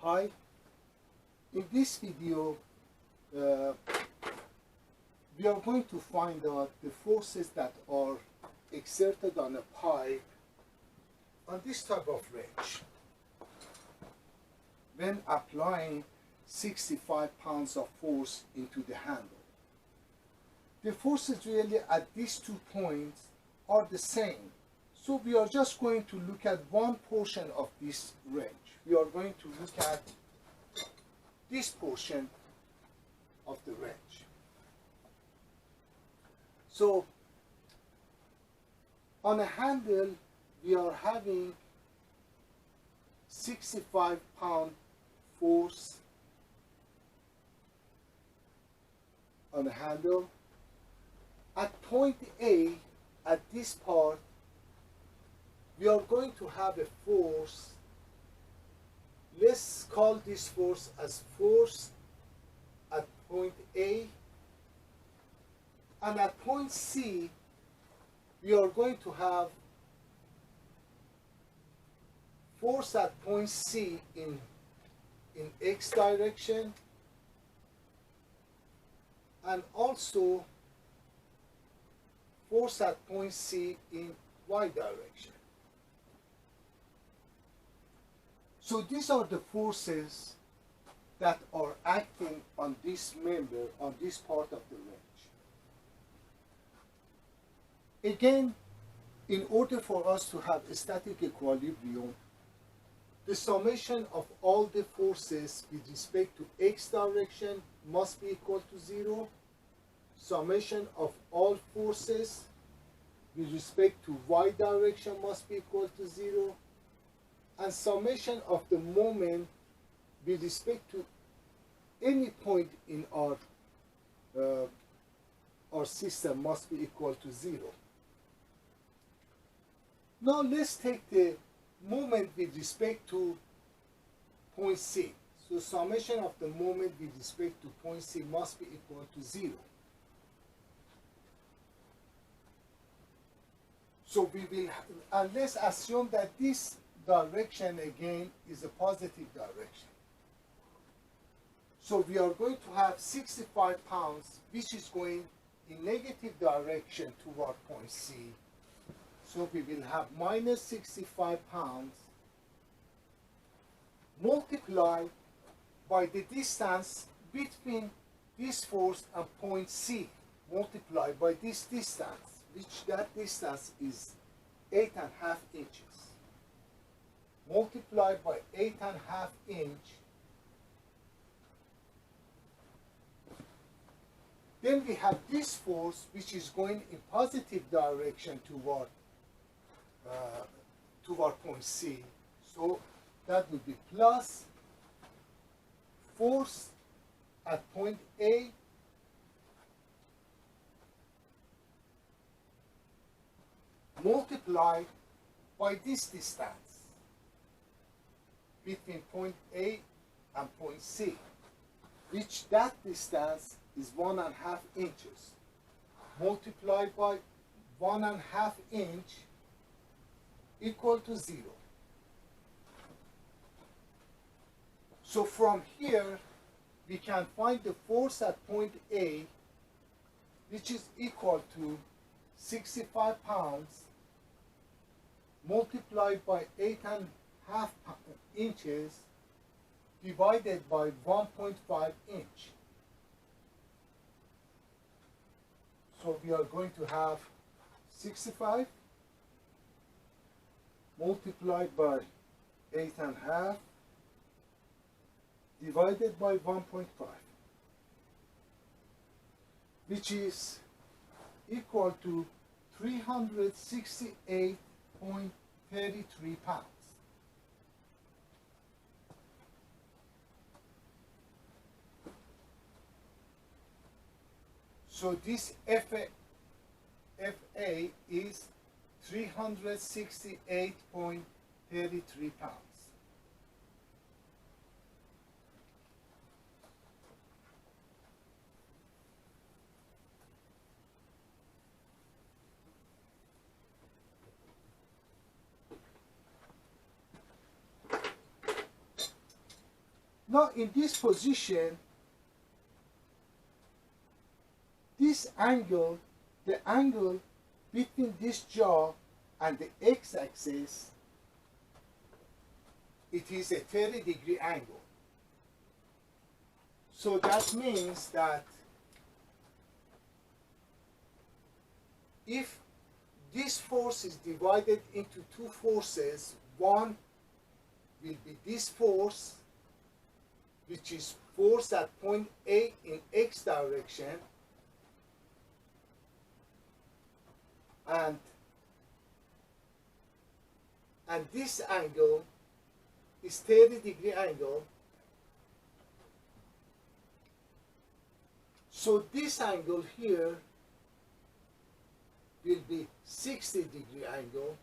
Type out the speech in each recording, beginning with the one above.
Hi, in this video we are going to find out the forces that are exerted on a pipe on this type of wrench when applying 65 pounds of force into the handle. The forces really at these 2 points are the same. So we are just going to look at one portion of this wrench. We are going to look at this portion of the wrench. So on a handle, we are having 65-pound force on the handle. At point A, at this part, we are going to have a force. Let's call this force as force at point A. And at point C, we are going to have force at point C in X direction, and also force at point C in Y direction. So these are the forces that are acting on this member, on this part of the wrench. Again, in order for us to have a static equilibrium, the summation of all the forces with respect to X direction must be equal to 0. Summation of all forces with respect to Y direction must be equal to 0. And summation of the moment with respect to any point in our system must be equal to 0. Now let's take the moment with respect to point C. So summation of the moment with respect to point C must be equal to 0. So we will, and let's assume that this direction again is a positive direction. So we are going to have 65 pounds, which is going in negative direction toward point C. So we will have minus 65 pounds multiplied by the distance between this force and point C, multiplied by this distance, which that distance is 8.5 inches. Multiplied by 8.5 inch. Then we have this force, which is going in positive direction toward point C. So that would be plus force at point A multiplied by this distance between point A and point C, which that distance is 1.5 inches, multiplied by 1.5 inch equal to 0. So from here, we can find the force at point A, which is equal to 65 pounds multiplied by 8.5 inches divided by 1.5 inch. So we are going to have 65 multiplied by 8.5 divided by 1.5, which is equal to 368.33 pounds. So this FA is 368.33 pounds. Now in this position, this angle, the angle between this jaw and the x-axis, it is a 30-degree angle. So that means that if this force is divided into two forces, one will be this force, which is force at point A in x direction, and this angle is 30-degree angle. So this angle here will be 60-degree angle.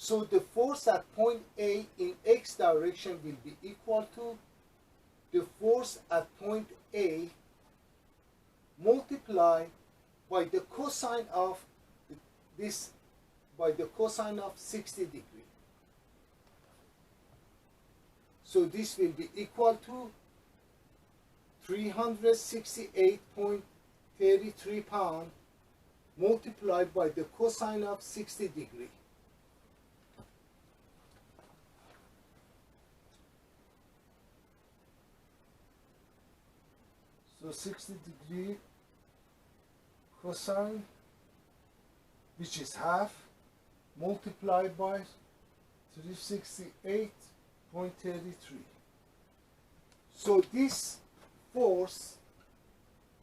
So the force at point A in x direction will be equal to the force at point A multiplied by the cosine of this, by the cosine of 60 degree. So this will be equal to 368.33 pounds multiplied by the cosine of 60 degree. So 60 degree cosine, which is half, multiplied by 368.33. So this force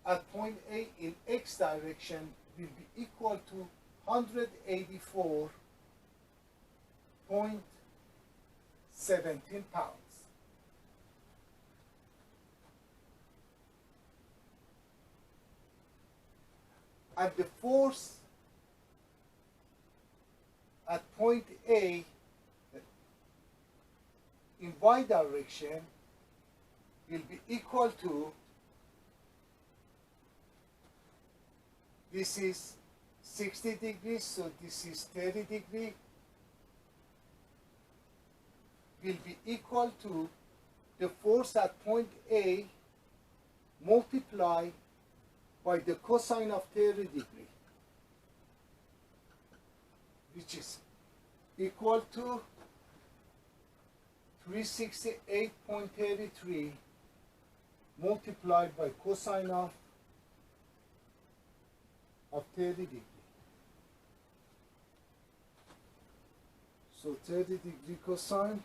at point A in x direction will be equal to 184.17 pounds. And the force at point A in y direction will be equal to, this is 60 degrees, so this is 30 degrees, will be equal to the force at point A multiplied by the cosine of 30 degree, which is equal to 368.33 multiplied by cosine of 30 degree. So 30 degree cosine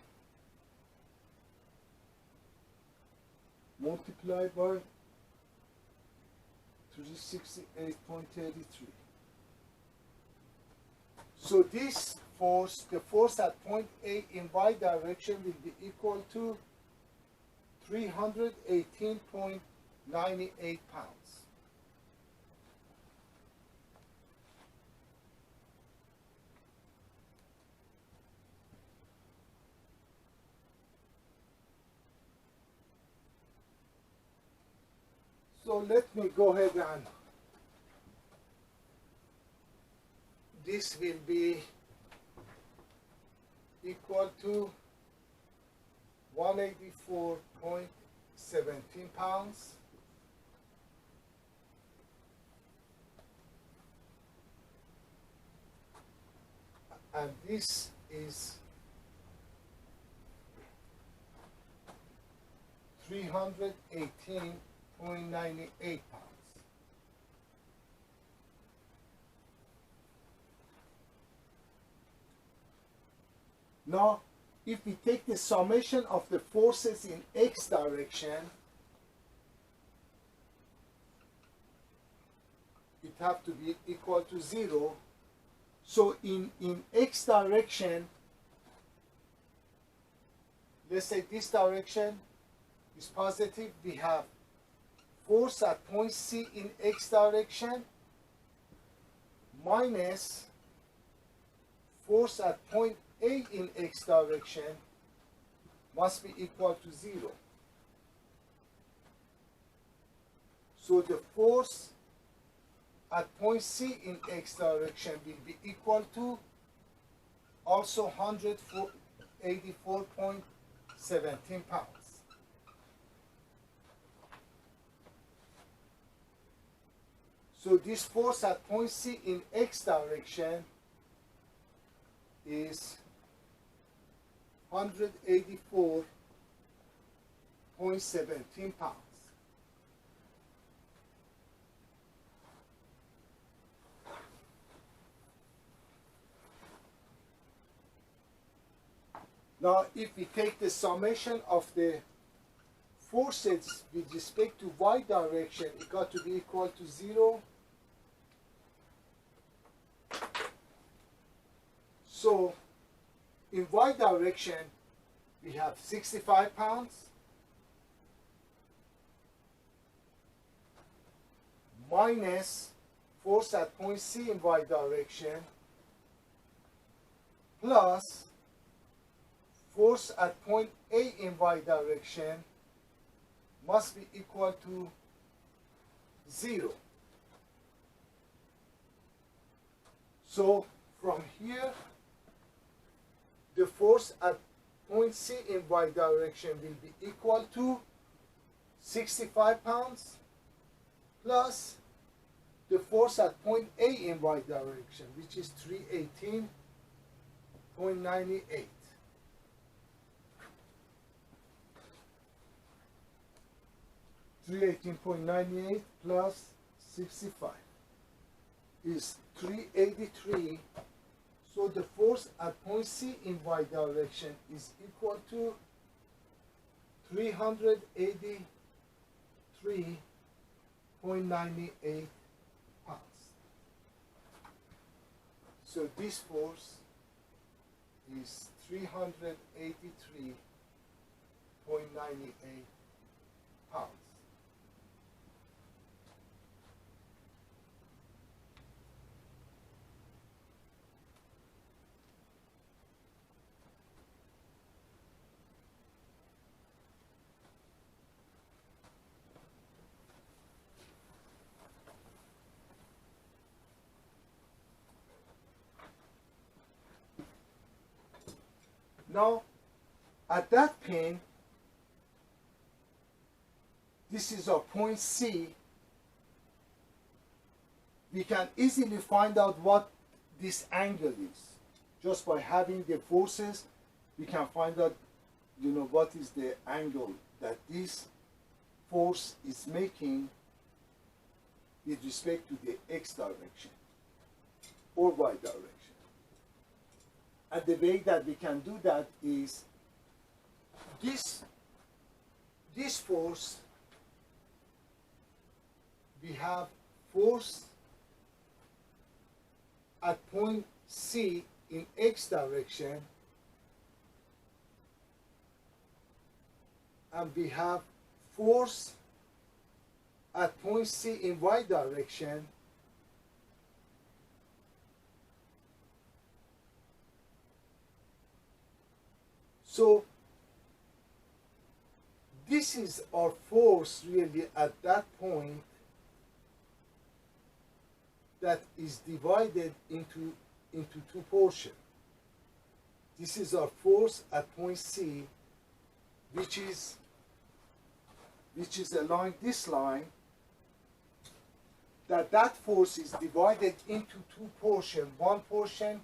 multiplied by 368.33. So this force, the force at point A in y direction, will be equal to 318.98 pounds. So let me go ahead and this will be equal to 184.17 pounds. And this is 318.98 pounds. Now, if we take the summation of the forces in x direction, it have to be equal to 0. So in x direction, let's say this direction is positive, we have force at point C in x direction minus force at point A in x direction must be equal to 0. So the force at point C in x direction will be equal to also 184.17 17 pounds. So this force at point C in X direction is 184.17 pounds. Now, if we take the summation of the forces with respect to y direction, it got to be equal to 0. So, in y direction, we have 65 pounds minus force at point C in y direction plus force at point A in y direction must be equal to 0. So from here, the force at point C in y direction will be equal to 65 pounds plus the force at point A in y direction, which is 318.98. 318.98 plus 65 is 383. So the force at point C in y direction is equal to 383.98 pounds. So this force is 383.98 pounds. Now, at that pin, this is our point C, we can easily find out what this angle is. Just by having the forces, we can find out, what is the angle that this force is making with respect to the X direction or Y direction. And the way that we can do that is this force, we have force at point C in X direction, and we have force at point C in Y direction, so this is our force really at that point that is divided into two portions. This is our force at point C, which is along this line. That force is divided into two portions. One portion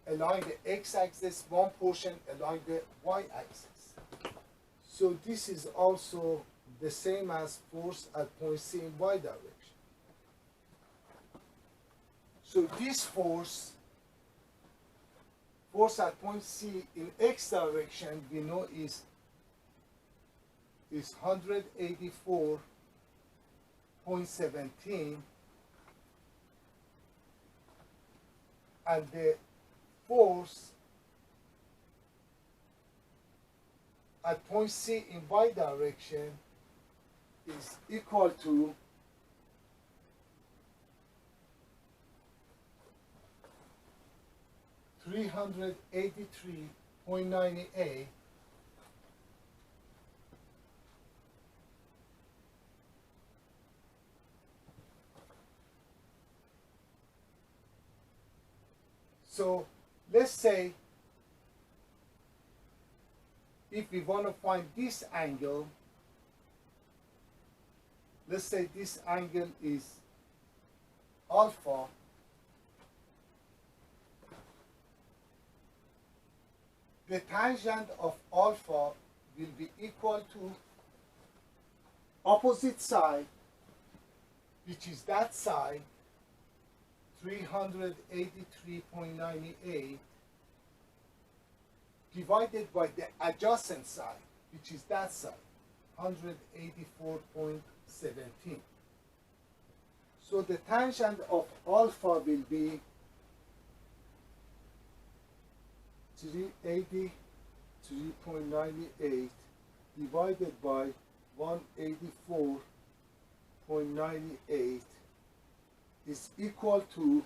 along the x-axis, one portion along the y-axis. So this is also the same as force at point C in y direction. So this force at point C in x direction, we know is 184.17, and the force at point C in y direction is equal to 383.98 So let's say if we want to find this angle, let's say this angle is alpha, the tangent of alpha will be equal to opposite side, which is that side, 383.98, divided by the adjacent side, which is that side, 184.17. So the tangent of alpha will be 383.98 divided by 184.98 is equal to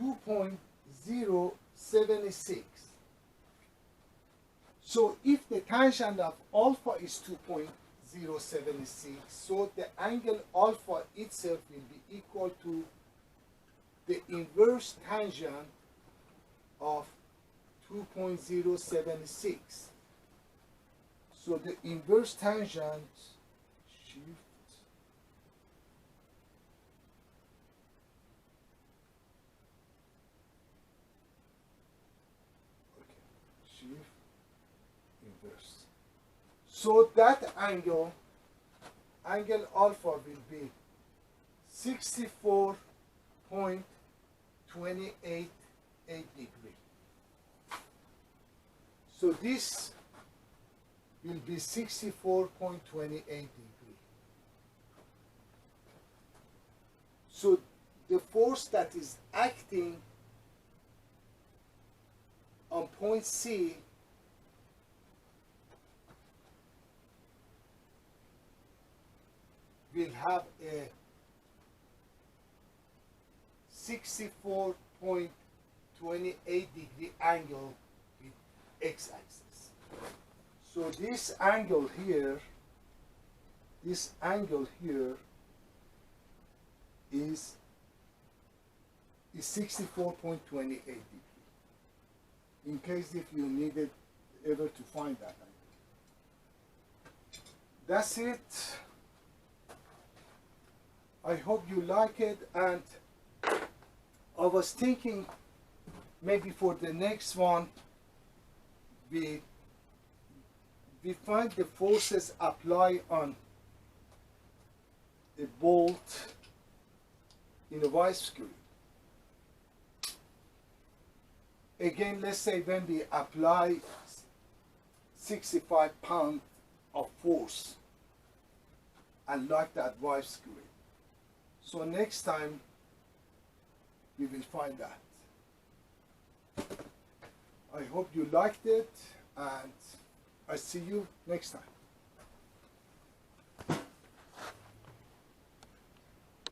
2.076. So if the tangent of alpha is 2.076, so the angle alpha itself will be equal to the inverse tangent of 2.076. So the inverse tangent, shift, okay, shift, inverse. So that angle alpha will be 64.288 degree. So this will be 64.28 degree. So the force that is acting on point C will have a 64.28 degree angle with x-axis. So this angle here is 64.28 degree. In case if you needed ever to find that angle. That's it. I hope you like it, and I was thinking maybe for the next one we find the forces apply on a bolt in a vice screw. Again, let's say when we apply 65 pounds of force and lock that vice screw. So next time we will find that. I hope you liked it, and I see you next time.